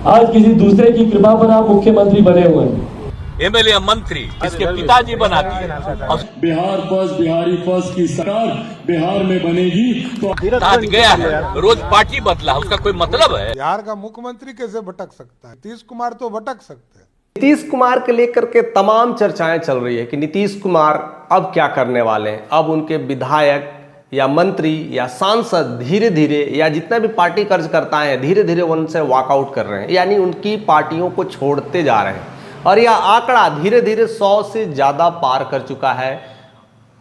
आज किसी दूसरे की कृपा पर आप मुख्यमंत्री बने हुए हैं। एमएलए मंत्री इसके पिताजी बना दिए। बिहार फर्स्ट, बिहारी फर्स्ट की सरकार बिहार में बनेगी तो आज गया है, रोज पार्टी बदला, उसका कोई मतलब है? बिहार का मुख्यमंत्री कैसे भटक सकता है? नीतीश कुमार तो भटक सकते हैं। नीतीश कुमार के लेकर के तमाम चर्चाएं चल रही है कि नीतीश कुमार अब क्या करने वाले हैं। अब उनके विधायक या मंत्री या सांसद धीरे धीरे या जितना भी पार्टी कार्यकर्ता है धीरे धीरे उनसे वॉकआउट कर रहे हैं, यानी उनकी पार्टियों को छोड़ते जा रहे हैं। और यह आंकड़ा धीरे धीरे 100 से ज़्यादा पार कर चुका है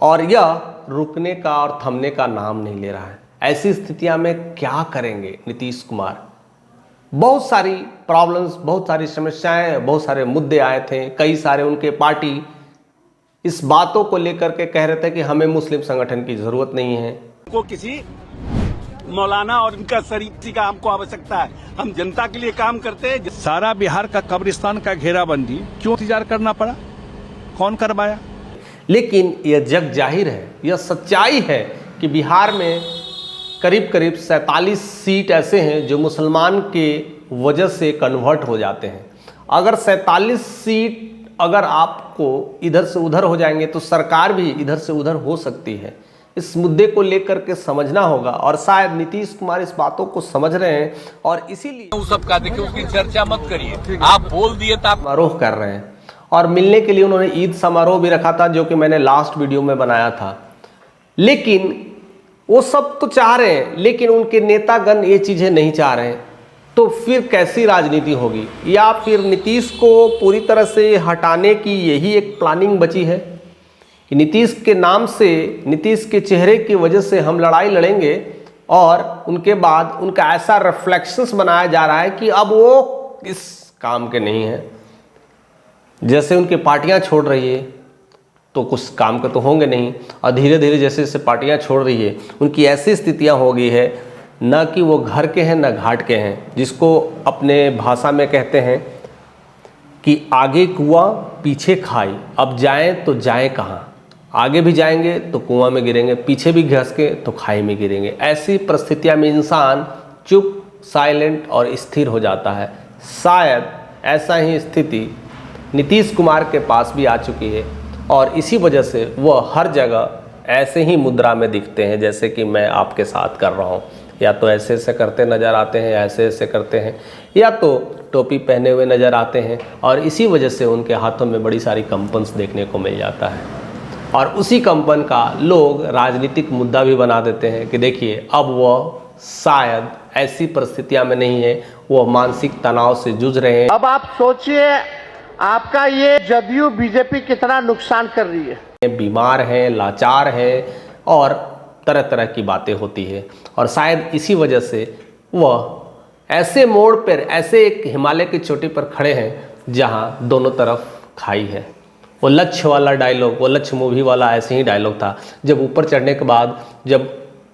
और यह रुकने का और थमने का नाम नहीं ले रहा है। ऐसी स्थितियां में क्या करेंगे नीतीश कुमार? बहुत सारी प्रॉब्लम्स, बहुत सारी समस्याएं, बहुत सारे मुद्दे आए थे। कई सारे उनके पार्टी इस बातों को लेकर के कह रहे थे कि हमें मुस्लिम संगठन की जरूरत नहीं है। को किसी मौलाना और उनका शरीफ का हमको आवश्यकता है। हम जनता के लिए काम करते हैं। सारा बिहार का कब्रिस्तान का घेराबंदी क्यों इंतजार करना पड़ा? कौन करवाया? लेकिन यह जग जाहिर है, यह सच्चाई है कि बिहार में करीब करीब 47 सीट ऐसे हैं जो मुसलमान के वजह से कन्वर्ट हो जाते हैं। अगर 47 सीट अगर आपको इधर से उधर हो जाएंगे तो सरकार भी इधर से उधर हो सकती है। इस मुद्दे को लेकर के समझना होगा और शायद नीतीश कुमार इस बातों को समझ रहे हैं और इसीलिए उस सबका देखिए, उसकी चर्चा मत करिए। आप बोल दिए तो आप समारोह कर रहे हैं। और मिलने के लिए उन्होंने ईद समारोह भी रखा था, जो कि मैंने लास्ट वीडियो में बनाया था। लेकिन वो सब तो चाह रहे हैं, लेकिन उनके नेतागण ये चीज़ें नहीं चाह रहे हैं। तो फिर कैसी राजनीति होगी? या फिर नीतीश को पूरी तरह से हटाने की यही एक प्लानिंग बची है कि नीतीश के नाम से, नीतीश के चेहरे की वजह से हम लड़ाई लड़ेंगे और उनके बाद उनका ऐसा रिफ्लेक्शंस बनाया जा रहा है कि अब वो इस काम के नहीं हैं। जैसे उनकी पार्टियां छोड़ रही है तो कुछ काम के तो होंगे नहीं, और धीरे धीरे जैसे जैसे पार्टियां छोड़ रही है उनकी ऐसी स्थितियां हो गई है न कि वो घर के हैं न घाट के हैं, जिसको अपने भाषा में कहते हैं कि आगे कुआं पीछे खाई, अब जाएं तो जाएं कहाँ? आगे भी जाएंगे तो कुआं में गिरेंगे, पीछे भी घस के तो खाई में गिरेंगे। ऐसी परिस्थितियां में इंसान चुप, साइलेंट और स्थिर हो जाता है। शायद ऐसा ही स्थिति नीतीश कुमार के पास भी आ चुकी है और इसी वजह से वह हर जगह ऐसे ही मुद्रा में दिखते हैं जैसे कि मैं आपके साथ कर रहा हूँ। या तो ऐसे ऐसे करते नज़र आते हैं, या ऐसे ऐसे करते हैं, या तो टोपी पहने हुए नज़र आते हैं और इसी वजह से उनके हाथों में बड़ी सारी कंपन्स देखने को मिल जाता है। और उसी कंपन का लोग राजनीतिक मुद्दा भी बना देते हैं कि देखिए अब वह शायद ऐसी परिस्थितियां में नहीं है, वो मानसिक तनाव से जूझ रहे हैं। अब आप सोचिए आपका ये जदयू बीजेपी कितना नुकसान कर रही है। बीमार हैं, लाचार हैं और तरह तरह की बातें होती है और शायद इसी वजह से वह ऐसे मोड़ पर, ऐसे एक हिमालय की चोटी पर खड़े हैं जहां दोनों तरफ खाई है। वो लक्ष्य वाला डायलॉग, वो लक्ष्य मूवी वाला ऐसे ही डायलॉग था। जब ऊपर चढ़ने के बाद जब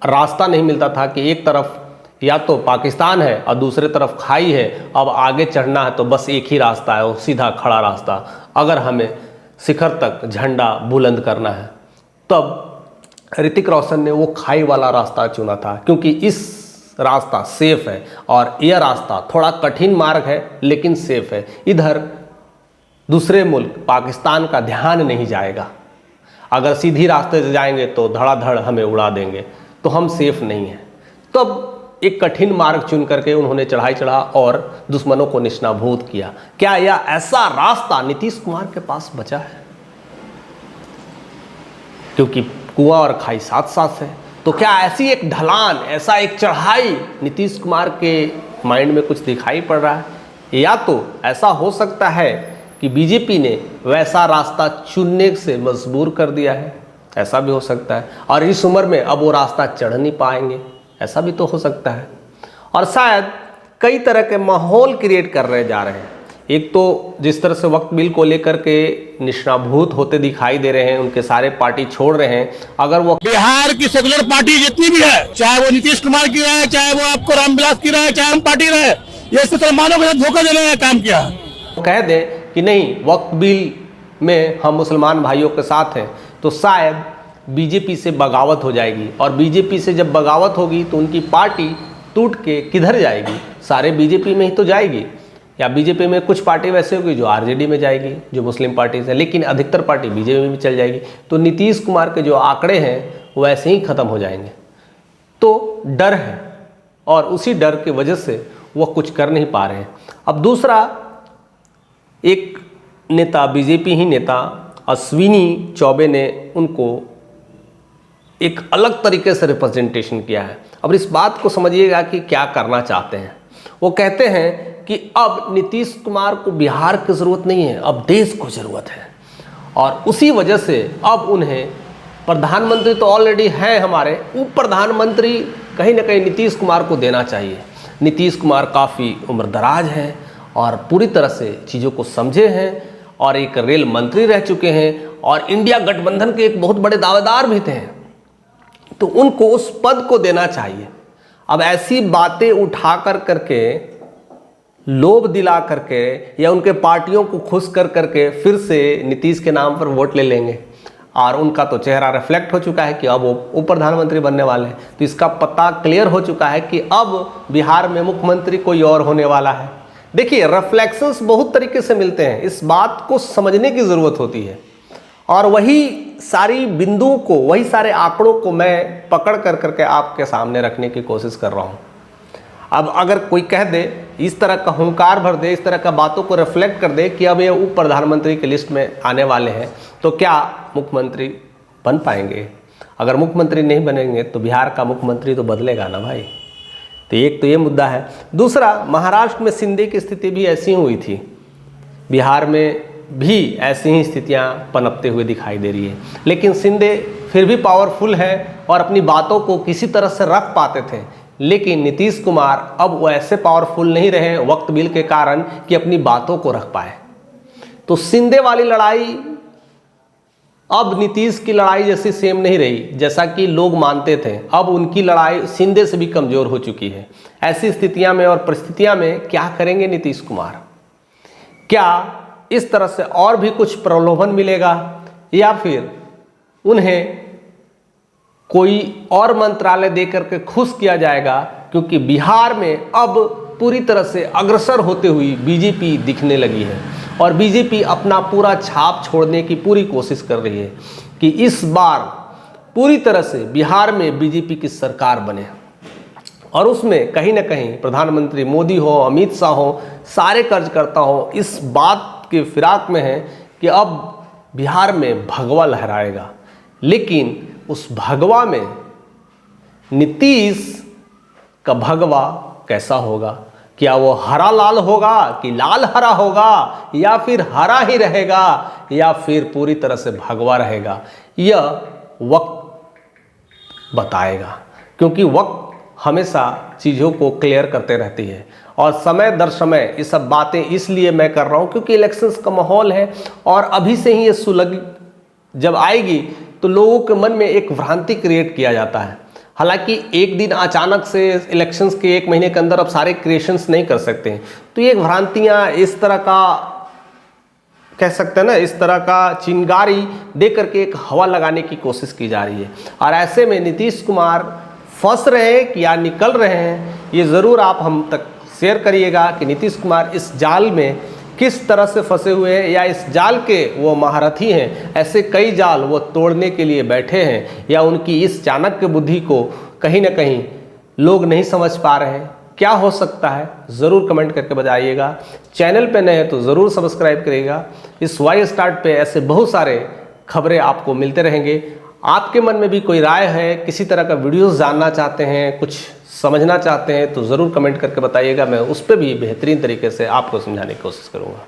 रास्ता नहीं मिलता था कि एक तरफ या तो पाकिस्तान है और दूसरे तरफ खाई है, अब आगे चढ़ना है तो बस एक ही रास्ता है, वो सीधा खड़ा रास्ता। अगर हमें शिखर तक झंडा बुलंद करना है तब ऋतिक रोशन ने वो खाई वाला रास्ता चुना था, क्योंकि इस रास्ता सेफ है और यह रास्ता थोड़ा कठिन मार्ग है लेकिन सेफ है। इधर दूसरे मुल्क पाकिस्तान का ध्यान नहीं जाएगा। अगर सीधी रास्ते से जाएंगे तो धड़ाधड़ हमें उड़ा देंगे, तो हम सेफ नहीं हैं। तब एक कठिन मार्ग चुन करके उन्होंने चढ़ाई चढ़ा और दुश्मनों को निशानाभूत किया। क्या यह ऐसा रास्ता नीतीश कुमार के पास बचा है? क्योंकि कुआं और खाई साथ साथ है, तो क्या ऐसी एक ढलान, ऐसा एक चढ़ाई नीतीश कुमार के माइंड में कुछ दिखाई पड़ रहा है? या तो ऐसा हो सकता है कि बीजेपी ने वैसा रास्ता चुनने से मजबूर कर दिया है, ऐसा भी हो सकता है। और इस उम्र में अब वो रास्ता चढ़ नहीं पाएंगे, ऐसा भी तो हो सकता है। और शायद कई तरह के माहौल क्रिएट कर रहे जा रहे हैं। एक तो जिस तरह से वक्त बिल को लेकर के निशानाभूत होते दिखाई दे रहे हैं, उनके सारे पार्टी छोड़ रहे हैं। अगर वो बिहार की सेकुलर पार्टी जितनी भी है, चाहे वो नीतीश कुमार की रहे, चाहे वो आपको रामविलास की रहे, चाहे हम पार्टी रहे, ये मुसलमानों के साथ धोखा देने का काम किया। कह दें कि नहीं वक्त बिल में हम मुसलमान भाइयों के साथ हैं, तो शायद बीजेपी से बगावत हो जाएगी। और बीजेपी से जब बगावत होगी तो उनकी पार्टी टूट के किधर जाएगी? सारे बीजेपी में ही तो जाएगी। या बीजेपी में कुछ पार्टी वैसे होगी जो आरजेडी में जाएगी, जो मुस्लिम पार्टी है, लेकिन अधिकतर पार्टी बीजेपी में चल जाएगी। तो नीतीश कुमार के जो आंकड़े हैं वो ऐसे ही ख़त्म हो जाएंगे। तो डर है और उसी डर की वजह से वो कुछ कर नहीं पा रहे हैं। अब दूसरा, एक नेता, बीजेपी ही नेता अश्विनी चौबे ने उनको एक अलग तरीके से रिप्रेजेंटेशन किया है। अब इस बात को समझिएगा कि क्या करना चाहते हैं। वो कहते हैं कि अब नीतीश कुमार को बिहार की ज़रूरत नहीं है, अब देश को ज़रूरत है, और उसी वजह से अब उन्हें प्रधानमंत्री तो ऑलरेडी हैं हमारे, उप प्रधानमंत्री कहीं ना कहीं नीतीश कुमार को देना चाहिए। नीतीश कुमार काफ़ी उम्रदराज हैं और पूरी तरह से चीज़ों को समझे हैं और एक रेल मंत्री रह चुके हैं और इंडिया गठबंधन के एक बहुत बड़े दावेदार भी थे, तो उनको उस पद को देना चाहिए। अब ऐसी बातें उठा करके, लोभ दिला करके या उनके पार्टियों को खुश कर करके फिर से नीतीश के नाम पर वोट ले लेंगे, और उनका तो चेहरा रिफ्लेक्ट हो चुका है कि अब वो उप प्रधानमंत्री बनने वाले हैं। तो इसका पता क्लियर हो चुका है कि अब बिहार में मुख्यमंत्री कोई और होने वाला है। देखिए, रिफ्लेक्शंस बहुत तरीके से मिलते हैं, इस बात को समझने की ज़रूरत होती है, और वही सारी बिंदुओं को, वही सारे आंकड़ों को मैं पकड़ कर करके आपके सामने रखने की कोशिश कर रहा हूँ। अब अगर कोई कह दे, इस तरह का हुंकार भर दे, इस तरह का बातों को रिफ्लेक्ट कर दे कि अब ये उप प्रधानमंत्री की लिस्ट में आने वाले हैं, तो क्या मुख्यमंत्री बन पाएंगे? अगर मुख्यमंत्री नहीं बनेंगे तो बिहार का मुख्यमंत्री तो बदलेगा ना भाई। तो एक तो ये मुद्दा है। दूसरा, महाराष्ट्र में शिंदे की स्थिति भी ऐसी हुई थी, बिहार में भी ऐसी ही स्थितियां पनपते हुए दिखाई दे रही है, लेकिन शिंदे फिर भी पावरफुल है और अपनी बातों को किसी तरह से रख पाते थे। लेकिन नीतीश कुमार अब वो ऐसे पावरफुल नहीं रहे वक्त बिल के कारण कि अपनी बातों को रख पाए। तो शिंदे वाली लड़ाई अब नीतीश की लड़ाई जैसी सेम नहीं रही जैसा कि लोग मानते थे। अब उनकी लड़ाई शिंदे से भी कमज़ोर हो चुकी है। ऐसी स्थितियां में और परिस्थितियां में क्या करेंगे नीतीश कुमार? क्या इस तरह से और भी कुछ प्रलोभन मिलेगा या फिर उन्हें कोई और मंत्रालय देकर के खुश किया जाएगा? क्योंकि बिहार में अब पूरी तरह से अग्रसर होते हुई बीजेपी दिखने लगी है और बीजेपी अपना पूरा छाप छोड़ने की पूरी कोशिश कर रही है कि इस बार पूरी तरह से बिहार में बीजेपी की सरकार बने, और उसमें कहीं ना कहीं प्रधानमंत्री मोदी हो, अमित शाह हो, सारे कार्यकर्ता हो, इस बात के फिराक में है कि अब बिहार में भगवा लहराएगा। लेकिन उस भगवा में नीतीश का भगवा कैसा होगा? क्या वो हरा लाल होगा कि लाल हरा होगा, या फिर हरा ही रहेगा, या फिर पूरी तरह से भगवा रहेगा? यह वक्त बताएगा, क्योंकि वक्त हमेशा चीज़ों को क्लियर करते रहती है। और समय दर समय ये सब बातें इसलिए मैं कर रहा हूँ क्योंकि इलेक्शंस का माहौल है, और अभी से ही ये सुलग जब आएगी तो लोगों के मन में एक भ्रांति क्रिएट किया जाता है। हालांकि एक दिन अचानक से इलेक्शंस के 1 महीने के अंदर अब सारे क्रिएशंस नहीं कर सकते हैं, तो ये भ्रांतियाँ इस तरह का कह सकते हैं ना, इस तरह का चिंगारी दे करके एक हवा लगाने की कोशिश की जा रही है। और ऐसे में नीतीश कुमार फंस रहे हैं या निकल रहे हैं, ये ज़रूर आप हम तक शेयर करिएगा कि नीतीश कुमार इस जाल में किस तरह से फंसे हुए हैं, या इस जाल के वो महारथी हैं, ऐसे कई जाल वो तोड़ने के लिए बैठे हैं, या उनकी इस चाणक्य बुद्धि को कहीं ना कहीं लोग नहीं समझ पा रहे हैं। क्या हो सकता है ज़रूर कमेंट करके बताइएगा। चैनल पे नए हैं तो ज़रूर सब्सक्राइब करिएगा। इस वाई स्टार्ट पे ऐसे बहुत सारे खबरें आपको मिलते रहेंगे। आपके मन में भी कोई राय है, किसी तरह का वीडियोस जानना चाहते हैं, कुछ समझना चाहते हैं, तो ज़रूर कमेंट करके बताइएगा। मैं उस पर भी बेहतरीन तरीके से आपको समझाने की कोशिश करूँगा।